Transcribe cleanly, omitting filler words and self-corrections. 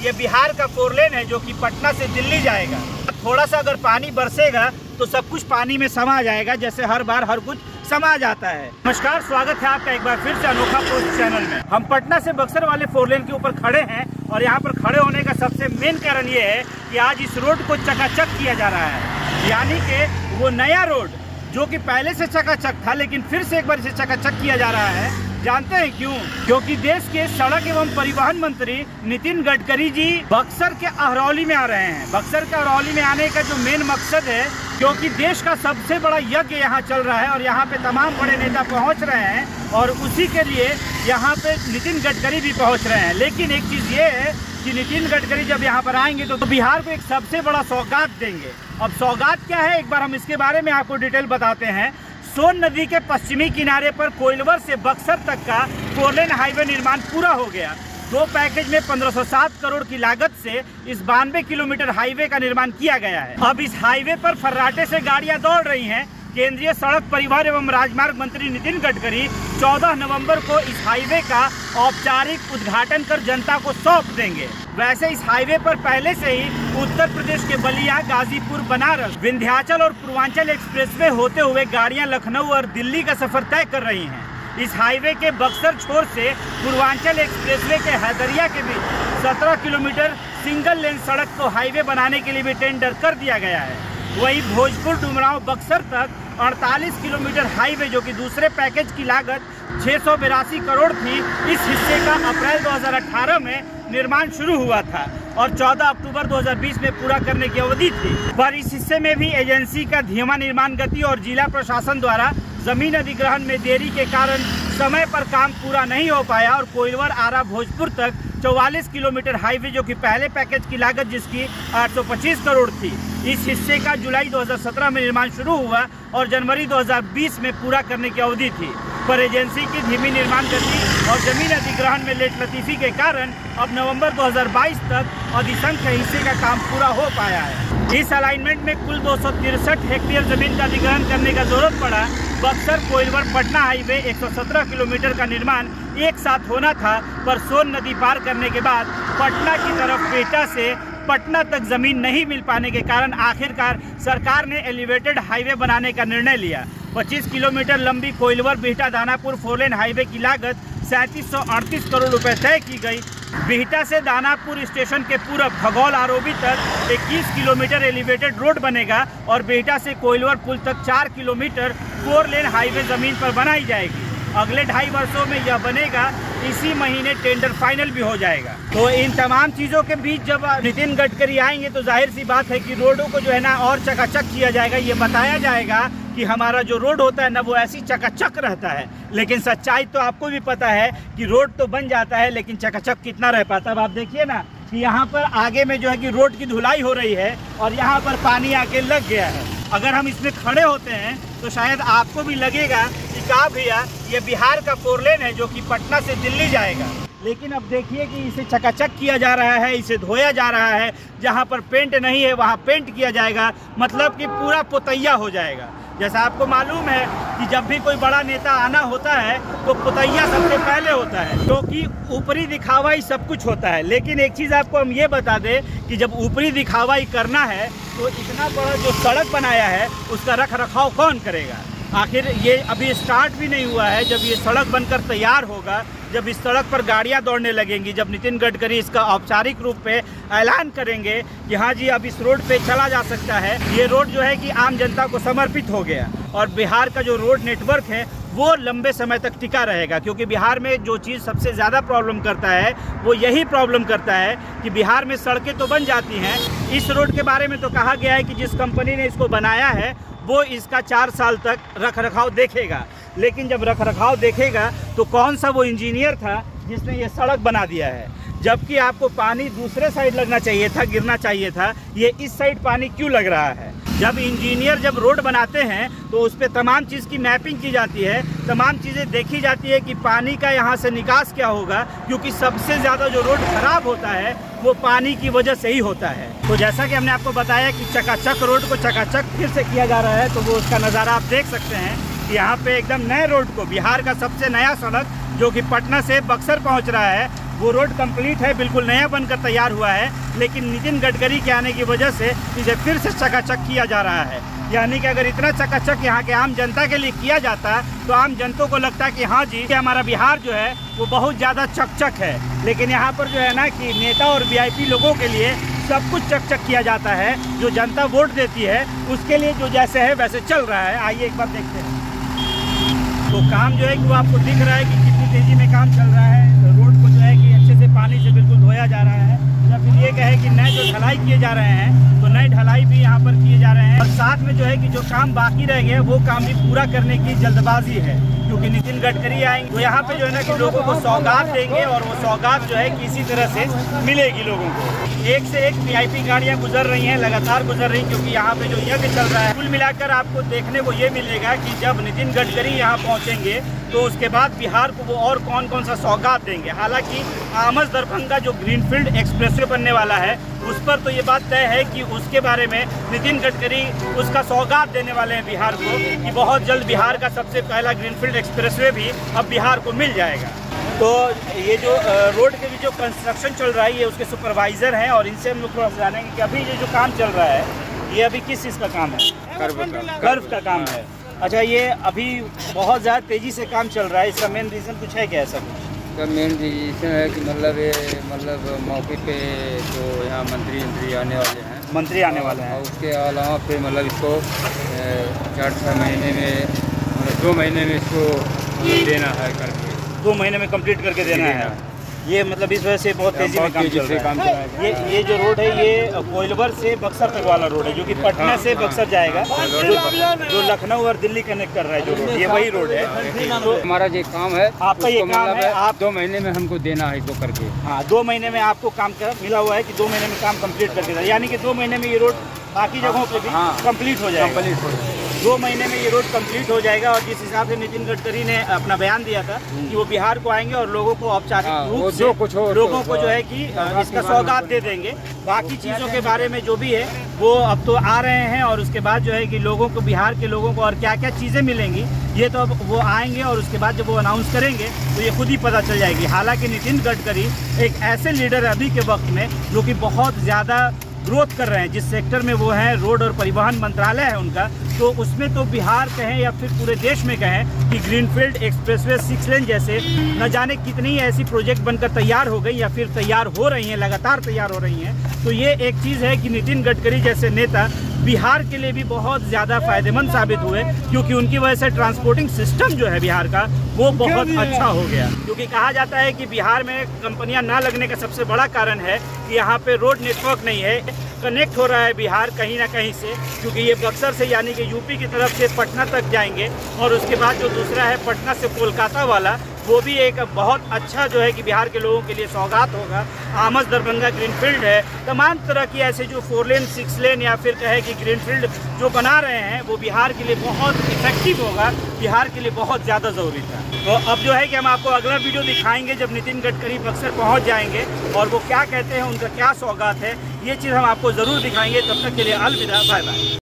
ये बिहार का 4 लेन है जो कि पटना से दिल्ली जाएगा। थोड़ा सा अगर पानी बरसेगा तो सब कुछ पानी में समा जाएगा, जैसे हर बार हर कुछ समा जाता है। नमस्कार, स्वागत है आपका एक बार फिर से अनोखा पोस्ट चैनल में। हम पटना से बक्सर वाले 4 लेन के ऊपर खड़े हैं और यहाँ पर खड़े होने का सबसे मेन कारण ये है कि आज इस रोड को चकाचक किया जा रहा है। यानी कि वो नया रोड जो कि पहले से चकाचक था, लेकिन फिर से एक बार इसे चकाचक किया जा रहा है। जानते हैं क्यों? क्योंकि देश के सड़क एवं परिवहन मंत्री नितिन गडकरी जी बक्सर के अहरौली में आ रहे हैं। बक्सर के अहरौली में आने का जो मेन मकसद है, क्योंकि देश का सबसे बड़ा यज्ञ यहाँ चल रहा है और यहाँ पे तमाम बड़े नेता पहुँच रहे हैं और उसी के लिए यहाँ पे नितिन गडकरी भी पहुँच रहे हैं। लेकिन एक चीज़ ये है कि नितिन गडकरी जब यहाँ पर आएंगे तो बिहार को एक सबसे बड़ा सौगात देंगे। अब सौगात क्या है, एक बार हम इसके बारे में आपको डिटेल बताते हैं। सोन नदी के पश्चिमी किनारे पर कोइलवर से बक्सर तक का 4 लेन हाईवे निर्माण पूरा हो गया। 2 पैकेज में 1507 करोड़ की लागत से इस 92 किलोमीटर हाईवे का निर्माण किया गया है। अब इस हाईवे पर फर्राटे से गाड़ियां दौड़ रही हैं। केंद्रीय सड़क परिवहन एवं राजमार्ग मंत्री नितिन गडकरी 14 नवंबर को इस हाईवे का औपचारिक उद्घाटन कर जनता को सौंप देंगे। वैसे इस हाईवे पर पहले से ही उत्तर प्रदेश के बलिया, गाजीपुर, बनारस, विंध्याचल और पूर्वांचल एक्सप्रेसवे होते हुए गाड़ियां लखनऊ और दिल्ली का सफर तय कर रही हैं। इस हाईवे के बक्सर छोर से पूर्वांचल एक्सप्रेसवे के हैदरिया के बीच 17 किलोमीटर सिंगल लेन सड़क को हाईवे बनाने के लिए भी टेंडर कर दिया गया है। वहीं भोजपुर डुमरांव बक्सर तक 48 किलोमीटर हाईवे जो कि दूसरे पैकेज की लागत 682 करोड़ थी, इस हिस्से का अप्रैल 2018 में निर्माण शुरू हुआ था और 14 अक्टूबर 2020 में पूरा करने की अवधि थी। पर इस हिस्से में भी एजेंसी का धीमा निर्माण गति और जिला प्रशासन द्वारा जमीन अधिग्रहण में देरी के कारण समय पर काम पूरा नहीं हो पाया और कोइलवर आरा भोजपुर तक 44 किलोमीटर हाईवे जो कि पहले पैकेज की लागत जिसकी 825 करोड़ थी, इस हिस्से का जुलाई 2017 में निर्माण शुरू हुआ और जनवरी 2020 में पूरा करने की अवधि थी। पर एजेंसी की धीमी निर्माण गति और जमीन अधिग्रहण में लेटलतीफी के कारण अब नवंबर 2022 तक अधिसंख्य हिस्से का काम पूरा हो पाया है। इस अलाइनमेंट में कुल 263 हेक्टेयर जमीन का अधिग्रहण करने का जरूरत पड़ा। बक्सर कोइलवर पटना हाईवे 117 किलोमीटर का निर्माण एक साथ होना था, पर सोन नदी पार करने के बाद पटना की तरफ बिहटा से पटना तक जमीन नहीं मिल पाने के कारण आखिरकार सरकार ने एलिवेटेड हाईवे बनाने का निर्णय लिया। 25 किलोमीटर लंबी कोइलवर बिहटा दानापुर 4 लेन हाईवे की लागत 3738 करोड़ रुपए तय की गई। बिहटा से दानापुर स्टेशन के पूरब खगौल आरोबी तक 21 किलोमीटर एलिवेटेड रोड बनेगा और बिहटा से कोइलवर पुल तक 4 किलोमीटर 4 लेन हाईवे जमीन पर बनाई जाएगी। अगले 2.5 वर्षों में यह बनेगा। इसी महीने टेंडर फाइनल भी हो जाएगा। तो इन तमाम चीज़ों के बीच जब नितिन गडकरी आएंगे तो जाहिर सी बात है कि रोडों को जो है ना और चकाचक किया जाएगा। ये बताया जाएगा कि हमारा जो रोड होता है ना वो ऐसी चकाचक रहता है, लेकिन सच्चाई तो आपको भी पता है कि रोड तो बन जाता है लेकिन चकाचक कितना रह पाता है। अब आप देखिए ना कि यहाँ पर आगे में जो है कि रोड की धुलाई हो रही है और यहाँ पर पानी आके लग गया है। अगर हम इसमें खड़े होते हैं तो शायद आपको भी लगेगा कि क्या भैया ये बिहार का 4 लेन है जो कि पटना से दिल्ली जाएगा। लेकिन अब देखिए कि इसे चकाचक किया जा रहा है, इसे धोया जा रहा है। जहाँ पर पेंट नहीं है वहाँ पेंट किया जाएगा, मतलब कि पूरा पुतैया हो जाएगा। जैसा आपको मालूम है कि जब भी कोई बड़ा नेता आना होता है तो पुतैया सबसे पहले होता है, क्योंकि ऊपरी दिखावा ही सब कुछ होता है। लेकिन एक चीज़ आपको हम ये बता दें कि जब ऊपरी दिखावा ही करना है तो इतना बड़ा जो सड़क बनाया है उसका रख रखाव कौन करेगा? आखिर ये अभी स्टार्ट भी नहीं हुआ है। जब ये सड़क बनकर तैयार होगा, जब इस सड़क पर गाड़ियां दौड़ने लगेंगी, जब नितिन गडकरी इसका औपचारिक रूप पे ऐलान करेंगे कि हाँ जी अब इस रोड पे चला जा सकता है, ये रोड जो है कि आम जनता को समर्पित हो गया और बिहार का जो रोड नेटवर्क है वो लंबे समय तक टिका रहेगा। क्योंकि बिहार में जो चीज़ सबसे ज़्यादा प्रॉब्लम करता है वो यही प्रॉब्लम करता है कि बिहार में सड़कें तो बन जाती हैं। इस रोड के बारे में तो कहा गया है कि जिस कंपनी ने इसको बनाया है वो इसका 4 साल तक रख रखाव देखेगा। लेकिन जब रख रखाव देखेगा तो कौन सा वो इंजीनियर था जिसने ये सड़क बना दिया है? जबकि आपको पानी दूसरे साइड लगना चाहिए था, गिरना चाहिए था, ये इस साइड पानी क्यों लग रहा है? जब इंजीनियर जब रोड बनाते हैं तो उस पर तमाम चीज़ की मैपिंग की जाती है, तमाम चीज़ें देखी जाती है कि पानी का यहाँ से निकास क्या होगा, क्योंकि सबसे ज़्यादा जो रोड खराब होता है वो पानी की वजह से ही होता है। तो जैसा कि हमने आपको बताया कि चकाचक रोड को चकाचक फिर से किया जा रहा है, तो वो उसका नज़ारा आप देख सकते हैं कि यहाँ पे एकदम नए रोड को, बिहार का सबसे नया सड़क जो कि पटना से बक्सर पहुँच रहा है, वो रोड कंप्लीट है, बिल्कुल नया बनकर तैयार हुआ है, लेकिन नितिन गडकरी के आने की वजह से इसे फिर से चकाचक किया जा रहा है। यानी कि अगर इतना चकाचक यहाँ के आम जनता के लिए किया जाता तो आम जनता को लगता कि हाँ जी कि हमारा बिहार जो है वो बहुत ज़्यादा चकचक है। लेकिन यहाँ पर जो है ना कि नेता और वीआईपी लोगों के लिए सब कुछ चकचक किया जाता है। जो जनता वोट देती है उसके लिए जो जैसे है वैसे चल रहा है। आइए एक बार देखते हैं। तो काम जो है कि वो आपको दिख रहा है कि कितनी तेज़ी में काम चल रहा है। रोड को जो है कि अच्छे से पानी से बिल्कुल धोया जा रहा है, या फिर ये कहे कि नए जो ढलाई किए जा रहे हैं तो नए ढलाई भी यहाँ पर किए जा रहे हैं। और साथ में जो है कि जो काम बाकी रह गए वो काम भी पूरा करने की जल्दबाजी है, क्योंकि नितिन गडकरी आएंगे तो यहाँ पे जो है ना कि लोगों को सौगात देंगे, और वो सौगात जो है कि इसी तरह से मिलेगी लोगों को। एक से एक वीआईपी गाड़ियाँ गुजर रही हैं, लगातार गुजर रही, क्योंकि यहाँ पे जो यज्ञ चल रहा है। कुल मिलाकर आपको देखने को ये मिलेगा कि जब नितिन गडकरी यहाँ पहुँचेंगे तो उसके बाद बिहार को वो और कौन कौन सा सौगात देंगे। हालांकि आमस दरभंगा जो ग्रीनफील्ड एक्सप्रेसवे बनने वाला है उस पर तो ये बात तय है कि उसके बारे में नितिन गडकरी उसका सौगात देने वाले हैं बिहार को, कि बहुत जल्द बिहार का सबसे पहला ग्रीनफील्ड एक्सप्रेसवे भी अब बिहार को मिल जाएगा। तो ये जो रोड के भी जो कंस्ट्रक्शन चल रहा है ये उसके सुपरवाइज़र हैं, और इनसे हम लोग थोड़ा सा जानेंगे कि अभी ये जो काम चल रहा है ये अभी किस चीज़ का काम है? कर्व का काम है। अच्छा, ये अभी बहुत ज़्यादा तेज़ी से काम चल रहा है, इसका मेन रीज़न कुछ है क्या ऐसा कुछ? इसका मेन रीज़न है कि मतलब मौके पे जो यहाँ मंत्री आने वाले हैं, और उसके अलावा फिर मतलब इसको 4-6 महीने में, मतलब 2 महीने में इसको देना है करके, 2 महीने में कंप्लीट करके देना है। ये मतलब इस वजह से बहुत तेज़ी में काम चल रहा है। ये जो रोड है ये कोइलवर से बक्सर तक वाला रोड है, जो कि पटना से बक्सर जाएगा, जो लखनऊ और दिल्ली कनेक्ट कर रहा है जो रोड, ये वही रोड है। तो हमारा जो काम है आपका ये काम है, आप 2 महीने में हमको देना है इसको करके। हाँ, 2 महीने में आपको काम मिला हुआ है कि 2 महीने में काम कंप्लीट करके देना, यानी कि 2 महीने में ये रोड बाकी जगहों पे भी कंप्लीट हो जाएगा। 2 महीने में ये रोड कंप्लीट हो जाएगा। और जिस हिसाब से नितिन गडकरी ने अपना बयान दिया था कि वो बिहार को आएंगे और लोगों को औपचारिक रूप से लोगों को जो है कि इसका सौगात दे देंगे। बाकी चीज़ों के बारे में जो भी है वो अब तो आ रहे हैं, और उसके बाद जो है कि लोगों को, बिहार के लोगों को और क्या क्या चीज़ें मिलेंगी ये तो अब वो आएंगे, और उसके बाद जब वो अनाउंस करेंगे तो ये खुद ही पता चल जाएगी। हालांकि नितिन गडकरी एक ऐसे लीडर है अभी के वक्त में जो कि बहुत ज़्यादा ग्रोथ कर रहे हैं। जिस सेक्टर में वो हैं, रोड और परिवहन मंत्रालय है उनका, तो उसमें तो बिहार कहें या फिर पूरे देश में कहें कि ग्रीनफील्ड एक्सप्रेसवे 6 लेन जैसे न जाने कितनी ऐसी प्रोजेक्ट बनकर तैयार हो गई या फिर तैयार हो रही हैं, लगातार तैयार हो रही हैं। तो ये एक चीज़ है कि नितिन गडकरी जैसे नेता बिहार के लिए भी बहुत ज़्यादा फायदेमंद साबित हुए, क्योंकि उनकी वजह से ट्रांसपोर्टिंग सिस्टम जो है बिहार का वो बहुत अच्छा हो गया। क्योंकि कहा जाता है कि बिहार में कंपनियां ना लगने का सबसे बड़ा कारण है कि यहाँ पे रोड नेटवर्क नहीं है। कनेक्ट हो रहा है बिहार कहीं ना कहीं से, क्योंकि ये बक्सर से यानी कि यूपी की तरफ से पटना तक जाएंगे, और उसके बाद जो दूसरा है पटना से कोलकाता वाला, वो भी एक बहुत अच्छा जो है कि बिहार के लोगों के लिए सौगात होगा। आमस दरभंगा ग्रीनफील्ड है, तमाम तरह की ऐसे जो 4 लेन 6 लेन या फिर कहे कि ग्रीनफील्ड जो बना रहे हैं वो बिहार के लिए बहुत इफेक्टिव होगा, बिहार के लिए बहुत ज़्यादा ज़रूरी था। तो अब जो है कि हम आपको अगला वीडियो दिखाएंगे जब नितिन गडकरी बक्सर पहुंच जाएंगे, और वो क्या कहते हैं, उनका क्या सौगात है, ये चीज़ हम आपको ज़रूर दिखाएंगे। तब तक के लिए अलविदा, बाय बाय।